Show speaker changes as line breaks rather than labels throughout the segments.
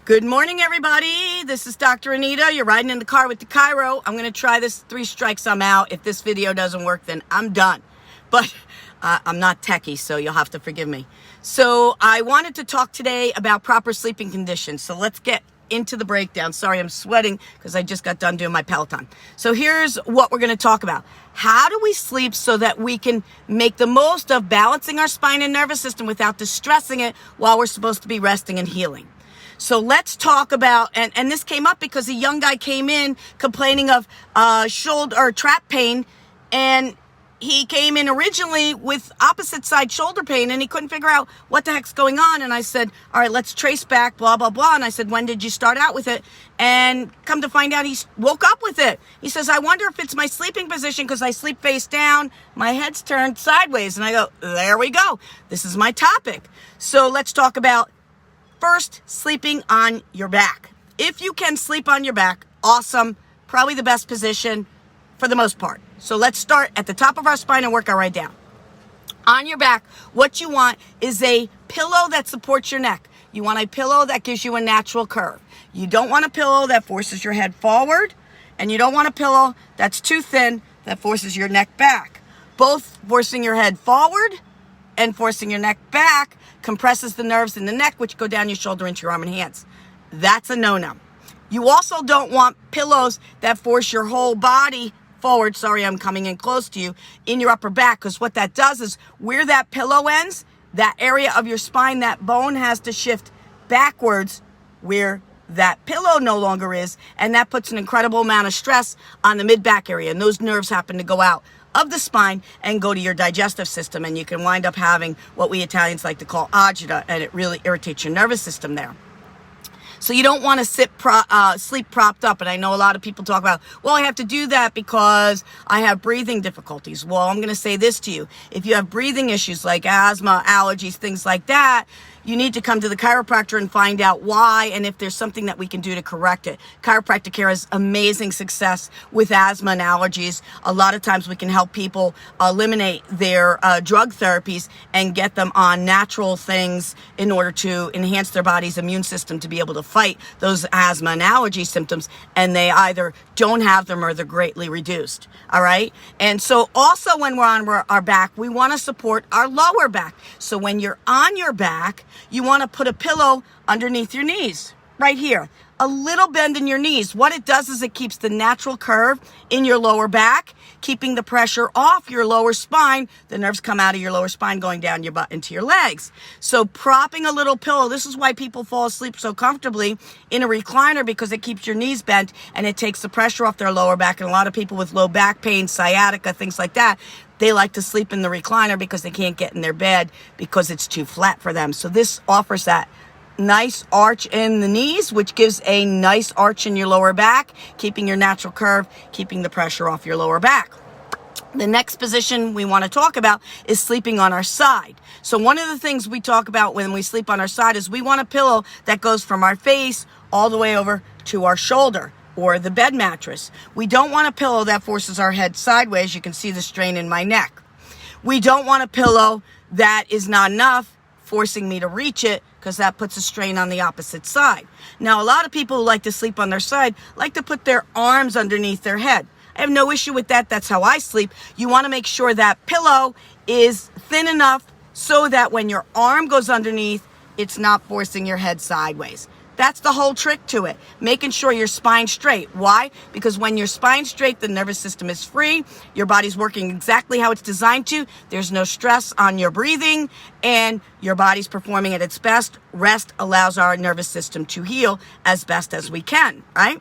Good morning, everybody. This is Dr. Anita. You're riding in the car with the Chiro. I'm going to try this 3 strikes, I'm out. If this video doesn't work, then I'm done. But I'm not techie, so you'll have to forgive me. So I wanted to talk today about proper sleeping conditions. So let's get into the breakdown. Sorry, I'm sweating because I just got done doing my Peloton. So here's what we're going to talk about. How do we sleep so that we can make the most of balancing our spine and nervous system without distressing it while we're supposed to be resting and healing? So let's talk about, and this came up because a young guy came in complaining of shoulder or trap pain, and he came in originally with opposite side shoulder pain, and he couldn't figure out what the heck's going on. And I said, all right, let's trace back, blah, blah, blah. And I said, when did you start out with it? And come to find out, he woke up with it. He says, I wonder if it's my sleeping position because I sleep face down, my head's turned sideways. And I go, there we go. This is my topic. So let's talk about first, sleeping on your back. If you can sleep on your back, awesome. Probably the best position for the most part. So let's start at the top of our spine and work our way down. On your back, what you want is a pillow that supports your neck. You want a pillow that gives you a natural curve. You don't want a pillow that forces your head forward, and you don't want a pillow that's too thin that forces your neck back. Both forcing your head forward and forcing your neck back compresses the nerves in the neck, which go down your shoulder into your arm and hands. That's a no-no. You also don't want pillows that force your whole body forward. Sorry, I'm coming in close to you, in your upper back, because what that does is where that pillow ends, that area of your spine, that bone has to shift backwards where that pillow no longer is, and that puts an incredible amount of stress on the mid-back area, and those nerves happen to go out of the spine and go to your digestive system, and you can wind up having what we Italians like to call agita, and it really irritates your nervous system there. So you don't want to sleep propped up. And I know a lot of people talk about, well, I have to do that because I have breathing difficulties. Well, I'm going to say this to you. If you have breathing issues like asthma, allergies, things like that, you need to come to the chiropractor and find out why and if there's something that we can do to correct it. Chiropractic care has amazing success with asthma and allergies. A lot of times we can help people eliminate their drug therapies and get them on natural things in order to enhance their body's immune system to be able to fight those asthma and allergy symptoms, and they either don't have them or they're greatly reduced. All right? And so also when we're on our back, we want to support our lower back. So when you're on your back, you want to put a pillow underneath your knees, right here. A little bend in your knees. What it does is it keeps the natural curve in your lower back, keeping the pressure off your lower spine. The nerves come out of your lower spine going down your butt into your legs. So propping a little pillow, this is why people fall asleep so comfortably in a recliner, because it keeps your knees bent and it takes the pressure off their lower back. And a lot of people with low back pain, sciatica, things like that, they like to sleep in the recliner because they can't get in their bed because it's too flat for them. So this offers that nice arch in the knees, which gives a nice arch in your lower back, keeping your natural curve, keeping the pressure off your lower back. The next position we want to talk about is sleeping on our side. So one of the things we talk about when we sleep on our side is we want a pillow that goes from our face all the way over to our shoulder, or the bed mattress. We don't want a pillow that forces our head sideways. You can see the strain in my neck. We don't want a pillow that is not enough, forcing me to reach it, because that puts a strain on the opposite side. Now, a lot of people who like to sleep on their side like to put their arms underneath their head. I have no issue with that. That's how I sleep. You want to make sure that pillow is thin enough so that when your arm goes underneath, it's not forcing your head sideways. That's the whole trick to it, making sure your spine's straight. Why? Because when your spine's straight, the nervous system is free, your body's working exactly how it's designed to, there's no stress on your breathing, and your body's performing at its best. Rest allows our nervous system to heal as best as we can, right?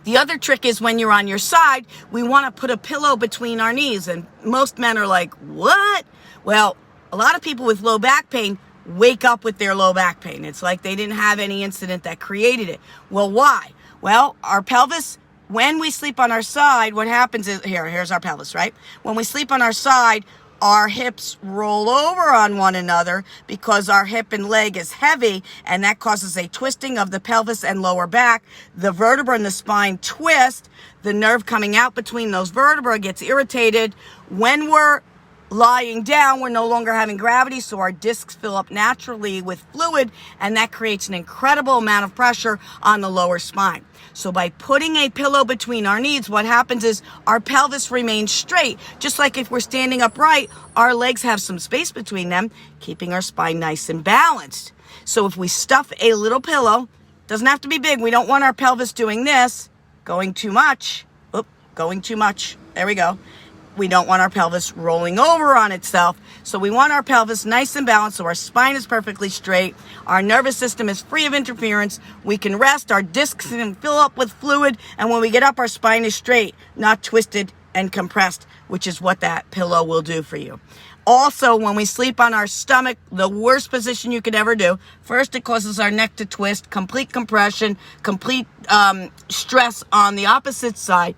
The other trick is when you're on your side, we want to put a pillow between our knees, and most men are like, what? Well, a lot of people with low back pain wake up with their low back pain. It's like they didn't have any incident that created it. Well, why? Well, our pelvis, when we sleep on our side, what happens is, here's our pelvis, right? When we sleep on our side, our hips roll over on one another because our hip and leg is heavy, and that causes a twisting of the pelvis and lower back. The vertebra in the spine twist. The nerve coming out between those vertebrae gets irritated. When we're lying down, we're no longer having gravity, so our discs fill up naturally with fluid, and that creates an incredible amount of pressure on the lower spine. So by putting a pillow between our knees, what happens is our pelvis remains straight. Just like if we're standing upright, our legs have some space between them, keeping our spine nice and balanced. So if we stuff a little pillow, doesn't have to be big, we don't want our pelvis doing this, going too much. Going too much. There we go. We don't want our pelvis rolling over on itself. So we want our pelvis nice and balanced so our spine is perfectly straight. Our nervous system is free of interference. We can rest. Our discs can fill up with fluid. And when we get up, our spine is straight, not twisted and compressed, which is what that pillow will do for you. Also, when we sleep on our stomach, the worst position you could ever do. First, it causes our neck to twist, complete compression, complete stress on the opposite side,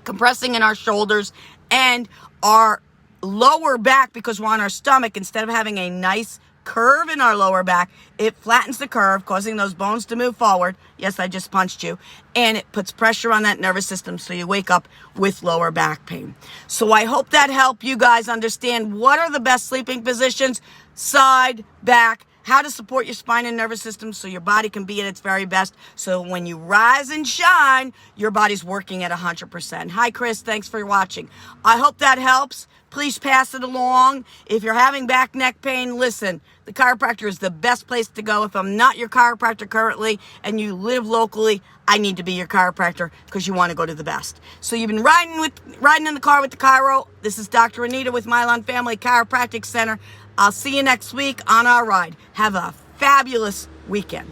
compressing in our shoulders and our lower back, because we're on our stomach. Instead of having a nice curve in our lower back, it flattens the curve, causing those bones to move forward. Yes, I just punched you. And it puts pressure on that nervous system, so you wake up with lower back pain. So I hope that helped you guys understand what are the best sleeping positions: side, back, how to support your spine and nervous system so your body can be at its very best. So when you rise and shine, your body's working at 100%. Hi, Chris. Thanks for watching. I hope that helps. Please pass it along. If you're having back, neck pain, listen, the chiropractor is the best place to go. If I'm not your chiropractor currently and you live locally, I need to be your chiropractor because you want to go to the best. So you've been riding in the car with the Chiro. This is Dr. Anita with Mylon Family Chiropractic Center. I'll see you next week on our ride. Have a fabulous weekend.